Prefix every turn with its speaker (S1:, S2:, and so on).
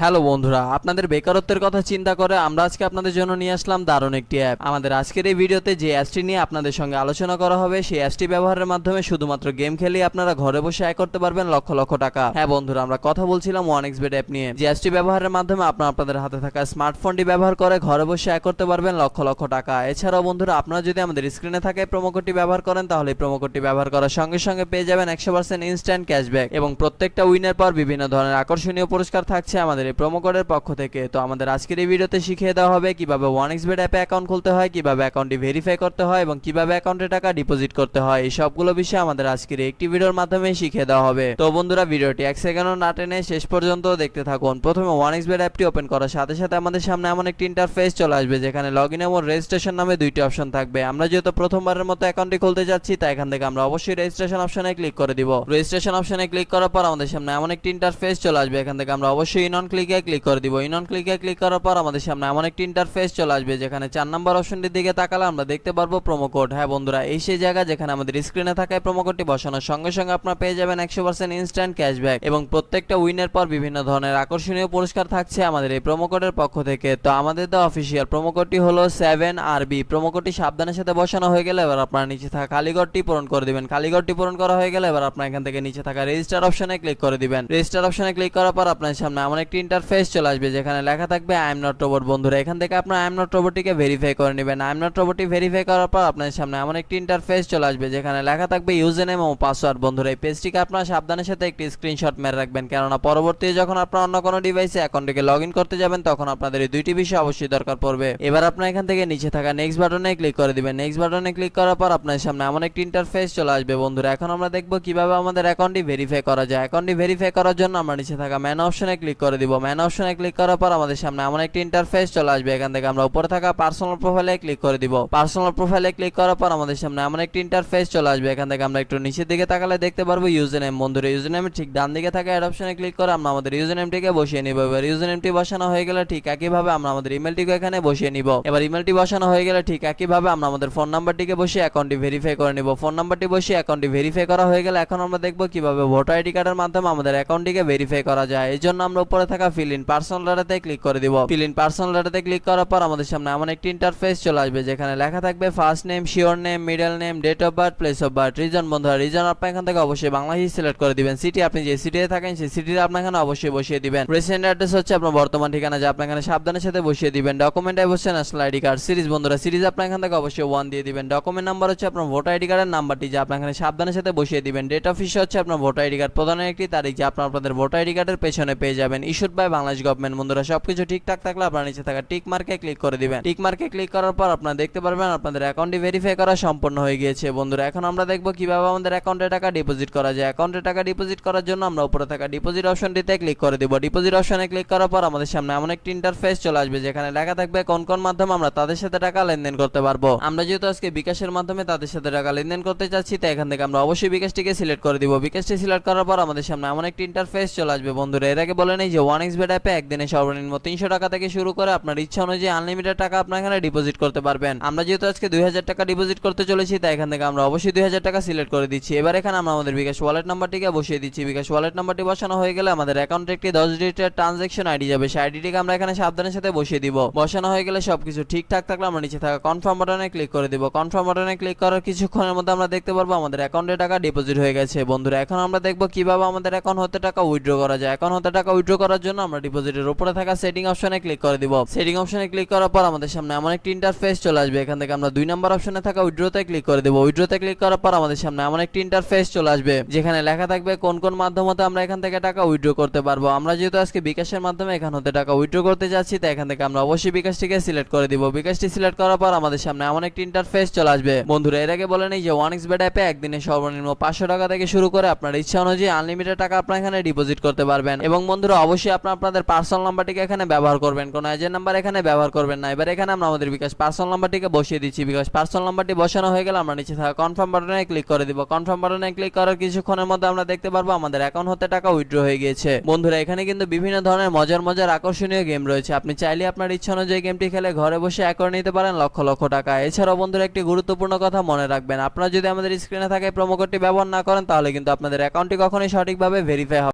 S1: Hello বন্ধুরা, আপনাদের বেকারত্বের কথা চিন্তা করে আমরা আজকে আপনাদের জন্য নিয়ে আসলাম দারুণ একটি অ্যাপ। আমাদের আজকের এই ভিডিওতে যে অ্যাপসটি নিয়ে আপনাদের সঙ্গে আলোচনা করা হবে, সেই অ্যাপসটি ব্যবহারের মাধ্যমে শুধুমাত্র গেম খেলেই আপনারা ঘরে বসে আয় করতে পারবেন লক্ষ লক্ষ টাকা। হ্যাঁ বন্ধুরা, আমরা কথা বলছিলাম 1xBet অ্যাপ নিয়ে। যে অ্যাপসটি ব্যবহারের মাধ্যমে আপনারা আপনাদের হাতে থাকা স্মার্টফোনটি ব্যবহার করে ঘরে বসে আয় করতে পারবেন লক্ষ লক্ষ টাকা। এছাড়াও বন্ধুরা, আপনারা যদি আমাদের স্ক্রিনে থাকে প্রোমো কোডটি ব্যবহার করেন, তাহলে এই প্রোমো কোডটি ব্যবহার করার সঙ্গে সঙ্গে পেয়ে যাবেন 100% ইনস্ট্যান্ট ক্যাশব্যাক এবং প্রত্যেকটা উইনের পর বিভিন্ন ধরনের আকর্ষণীয় পুরস্কার থাকছে আমাদের এই প্রোমো কোডের পক্ষ থেকে। তো আমাদের আজকের এই ভিডিওতে শিখিয়ে দেওয়া হবে কিভাবে 1xBet অ্যাপে অ্যাকাউন্ট খুলতে হয়, কিভাবে অ্যাকাউন্টটি ভেরিফাই করতে হয় এবং কিভাবে অ্যাকাউন্টে টাকা ডিপোজিট করতে হয়। এই সবগুলো বিষয় আমাদের আজকের একটি ভিডিওর মাধ্যমে শিখিয়ে দেওয়া হবে। তো বন্ধুরা, ভিডিওটি 1 সেকেন্ডও না টেনে শেষ পর্যন্ত দেখতে থাকুন। প্রথমে 1xBet অ্যাপটি ওপেন করার সাথে সাথে আমাদের সামনে এমন একটি ইন্টারফেস চলে আসবে যেখানে লগইন এবং রেজিস্ট্রেশন নামে দুইটি অপশন থাকবে। আমরা যেহেতু প্রথমবারের মতো অ্যাকাউন্টটি খুলতে যাচ্ছি, তাই এখান থেকে আমরা অবশ্যই রেজিস্ট্রেশন অপশনে ক্লিক করে দিব। রেজিস্ট্রেশন অপশনে ক্লিক করার পর আমাদের সামনে এমন একটি ইন্টারফেস চলে আসবে। এখান থেকে আমরা অবশ্যই ইন অন ক্লিকে ক্লিক করে দিব। ইন অন ক্লিকে ক্লিক করার পর আমাদের সামনে এমন একটি ইন্টারফেস চলে আসবে যেখানে 4 নম্বর অপশনটির দিকে তাকালে আমরা দেখতে পারবো প্রোমো কোড। হ্যাঁ বন্ধুরা, এই সেই জায়গা যেখানে আমাদের স্ক্রিনে থাকা প্রোমো কোডটি বসানোর সঙ্গে সঙ্গে আপনারা পেয়ে যাবেন 100% ইনস্ট্যান্ট ক্যাশব্যাক এবং প্রত্যেকটা উইনের পর বিভিন্ন ধরনের আকর্ষণীয় পুরস্কার থাকছে আমাদের এই প্রোমো কোডের পক্ষ থেকে। তো আমাদের দা অফিশিয়াল প্রোমো কোডটি হলো 7RB। প্রোমো কোডটি সাবধানের সাথে বসানো হয়ে গেলে এবার আপনারা নিচে থাকা খালিঘরটি পূরণ করে দিবেন। খালিঘরটি পূরণ করা হয়ে গেলে এবার আপনারা এখান থেকে নিচে থাকা রেজিস্টার অপশনে ক্লিক করে দিবেন। রেজিস্টার অপশনে ক্লিক করার পর আপনার সামনে এমন একটি ইন্টারফেস চলে আসবে যেখানে লেখা থাকবে আই এম নট রোবট। বন্ধুরা, এখান থেকে আপনারা আই এম নট রোবটটিকে ভেরিফাই করে নেবেন। আই এম নট রোবটটি ভেরিফাই করার পর আপনার সামনে এমন একটি ইন্টারফেস চলে আসবে যেখানে লেখা থাকবে ইউজার নেম এবং পাসওয়ার্ড। বন্ধুরা, এই পেজটিকে আপনারা সাবধানের সাথে একটি স্ক্রিনশট মেরে রাখবেন, কেননা পরবর্তীতে যখন আপনারা অন্য কোনো ডিভাইসে অ্যাকাউন্টটিকে লগ ইন করতে যাবেন তখন আপনাদের এই দুইটি বিষয় অবশ্যই দরকার পড়বে। এবার আপনারা এখান থেকে নিচে থাকা নেক্সট বাটনে ক্লিক করে দিবেন। নেক্সট বাটনে ক্লিক করার পর আপনার সামনে এমন একটি ইন্টারফেস চলে আসবে। বন্ধুরা, এখন আমরা দেখব কিভাবে আমাদের অ্যাকাউন্টটি ভেরিফাই করা যায়। অ্যাকাউন্টটি ভেরিফাই করার জন্য আমরা নিচে থাকা ম্যান অপশনে ক্লিক করে দিব। ম্যান অপশনে ক্লিক করার পর আমাদের সামনে এমন একটি ইন্টারফেস চলে আসবে। এখান থেকে আমরা উপরে থাকা পার্সোনাল প্রোফাইলে ক্লিক করে দিব। পার্সোনাল প্রোফাইলে ক্লিক করার পর আমাদের সামনে এমন একটি ইন্টারফেস চলে আসবে। এখান থেকে আমরা একটু নিচের দিকে তাকালে দেখতে পারবো ইউজার নেম। বন্ধুরা, ইউজার নেমের ঠিক ডান দিকে থাকা অ্যাড অপশনে ক্লিক করে আমরা আমাদের ইউজার নেমটিকে বসিয়ে নিব। এবার ইউজার নেমটি বসানো হয়ে গেলে ঠিক একইভাবে আমরা আমাদের ইমেলটিকে এখানে বসিয়ে নিব। এবার ইমেলটি বসানো হয়ে গেলে ঠিক একইভাবে আমরা আমাদের ফোন নাম্বারটিকে বসিয়ে অ্যাকাউন্টটি ভেরিফাই করে নিব। ফোন নাম্বারটি বসিয়ে অ্যাকাউন্টটি ভেরিফাই করা হয়ে গেলে এখন আমরা দেখব কিভাবে ভোটার আইডি কার্ডের মাধ্যমে আমাদের অ্যাকাউন্টটিকে ভেরিফাই করা যায়। এই জন্য আমরা উপরে থাকা ফিল ইন পার্সোনাল ডাটাতে ক্লিক করে দিব। ফিল ইন পার্সোনাল ডাটাতে ক্লিক করার পর আমাদের সামনে এমন একটি ইন্টারফেস চলে আসবে যেখানে লেখা থাকবে first name, surname, middle name, date of birth, place of birth, reason. বন্ধুরা, রিজন আপনি এখান থেকে অবশ্যই বাংলাদেশ সিলেক্ট করে দিবেন। সিটি আপনি যে সিটিতে থাকেন সেই সিটিতে আপনি এখানে অবশ্যই বসিয়ে দিবেন। রেসিডেন্ট অ্যাড্রেস হচ্ছে আপনার বর্তমান ঠিকানা, যা আপনি এখানে সাবধানের সাথে বসিয়ে দিবেন। ডকুমেন্ট টাইপ হচ্ছে ন্যাশনাল আইডি কার্ড। সিরিজ, বন্ধুরা, সিরিজ আপনি এখান থেকে অবশ্যই 1 দিয়ে দিবেন। ডকুমেন্ট নাম্বার হচ্ছে আপনার ভোটার আইডি কার্ডের নাম্বারটি, যা আপনি এখানে সাবধানের সাথে বসিয়ে দিবেন। ডেট অফ ইস্যু হচ্ছে আপনার ভোটার আইডি কার্ড প্রদানের একটি তারিখ, যা আপনাদের ভোটার আইডি কার্ডের পেছনে পেয়ে যাবেন। Issued by Bangladesh government. বন্ধুরা, সবকিছু ঠিকঠাক থাকলে আপনার নিচে থাকা টিক মার্কে ক্লিক করে দিবেন। টিক মার্কে ক্লিক করার পর আপনারা দেখতে পারবেন আপনাদের অ্যাকাউন্টটি ভেরিফাই করা সম্পূর্ণ হয়ে গিয়েছে। বন্ধুরা, এখন আমরা দেখব কিভাবে আমাদের অ্যাকাউন্টে টাকা ডিপোজিট করা যায়। অ্যাকাউন্টে টাকা ডিপোজিট করার জন্য আমরা উপরে থাকা ডিপোজিট অপশনটিতে ক্লিক করে দিব। ডিপোজিট অপশনে ক্লিক করার পর আমাদের সামনে এমন একটি ইন্টারফেস চলে আসবে যেখানে লেখা থাকবে কোন কোন মাধ্যমে আমরা তাদের সাথে টাকা লেনদেন করতে পারবো। আমরা যেহেতু আজকে বিকাশের মাধ্যমে তাদের সাথে টাকা লেনদেন করতে চাচ্ছি, তাই এখান থেকে আমরা অবশ্যই বিকাশটিকে সিলেক্ট করে দিব। বিকাশটি সিলেক্ট করার পর আমাদের সামনে এমন একটি ইন্টারফেস চলে আসবে। বন্ধুরা, এর আগে বলে নেই যে 1xBet অ্যাপে একদিনে সর্বনিম্ন 300 টাকা থেকে শুরু করে আপনার ইচ্ছা অনুযায়ী আনলিমিটেড টাকা আপনার এখানে ডিপোজিট করতে পারবেন। আমরা যেহেতু আজকে 2000 টাকা ডিপোজিট করতে চলেছি, তাই এখান থেকে আমরা অবশ্যই 2000 টাকা সিলেক্ট করে দিচ্ছি। এবার এখানে আমরা আমাদের বিকাশ ওয়ালেট নাম্বারটিকে বসিয়ে দিচ্ছি। বিকাশ ওয়ালেট নাম্বারটি বসানো হয়ে গেলে আমাদের অ্যাকাউন্টে একটি 10 ডিজিটের ট্রানজাকশন আইডি যাবে। সেই আইডিটিকে আমরা এখানে সাবধানের সাথে বসিয়ে দিব। বসানো হয়ে গেলে সবকিছু ঠিকঠাক থাকলে আমরা নিচে থাকা কনফার্ম বাটনে ক্লিক করে দিব। কনফার্ম বাটনে ক্লিক করার কিছুক্ষণের মধ্যে আমরা দেখতে পারবো আমাদের অ্যাকাউন্টে টাকা ডিপোজিট হয়ে গেছে। বন্ধুরা, এখন আমরা দেখব কিভাবে আমাদের অ্যাকাউন্ট হতে টাকা উইথড্র করা যায়। অ্যাকাউন্ট হতে টাকা উইথড্র করার জন্য আমরা ডিপোজিটের উপরে থাকা সেটিং অপশনে ক্লিক করে দিব। সেটিং অপশনে ক্লিক করার পর আমাদের সামনে এমন একটি ইন্টারফেস চলে আসবে। এখান থেকে আমরা 2 নম্বর অপশনে থাকা উইথড্রতে ক্লিক করে দিব। উইথড্রতে ক্লিক করার পর আমাদের সামনে এমন একটি ইন্টারফেস চলে আসবে যেখানে লেখা থাকবে কোন কোন মাধ্যমে আমরা এখান থেকে টাকা উইথড্র করতে পারবো। আমরা যেহেতু আজকে বিকাশের মাধ্যমে এখান হতে টাকা উইথড্র করতে যাচ্ছি, তাই এখান থেকে আমরা অবশ্যই বিকাশটিকে সিলেক্ট করে দিব। বিকাশটি সিলেক্ট করার পর আমাদের সামনে এমন একটি ইন্টারফেস চলে আসবে। বন্ধুরা, এর আগে বলে নেই যে 1xBet অ্যাপে একদিনে সর্বনিম্ন 500 টাকা থেকে শুরু করে আপনার ইচ্ছা অনুযায়ী আনলিমিটেড টাকা আপনার এখানে ডিপোজিট করতে পারবেন। এবং বন্ধুরা, অবশ্যই আপনাদের পার্সোনাল নাম্বারটিকে এখানে ব্যবহার করবেন, কোনো এজেন্ট নাম্বার এখানে ব্যবহার করবেন না। এবার এখানে আমরা আমাদের বিকাশ পার্সোনাল নাম্বারটিকে বসিয়ে দিচ্ছি। বিকাশ পার্সোনাল নাম্বারটি বসানো হয়ে গেলে আমরা নিচে থাকা কনফার্ম বাটনে ক্লিক করে দিব। কনফার্ম বাটনে ক্লিক করার কিছুক্ষণের মধ্যে আমরা দেখতে পারবো আমাদের অ্যাকাউন্ট হতে টাকা উইথড্র হয়ে গিয়েছে। বন্ধুরা, এখানে কিন্তু বিভিন্ন ধরনের মজার আকর্ষণীয় গেম রয়েছে। আপনি চাইলে আপনার ইচ্ছা অনুযায়ী গেমটি খেলে ঘরে বসে আয় করে নিতে পারেন লক্ষ লক্ষ টাকা। এছাড়াও বন্ধুরা, একটি গুরুত্বপূর্ণ কথা মনে রাখবেন, আপনারা যদি আমাদের স্ক্রিনে থাকা প্রোমো কোডটি ব্যবহার না করেন তাহলে কিন্তু আপনাদের অ্যাকাউন্টটি কখনোই সঠিকভাবে ভেরিফাই হবে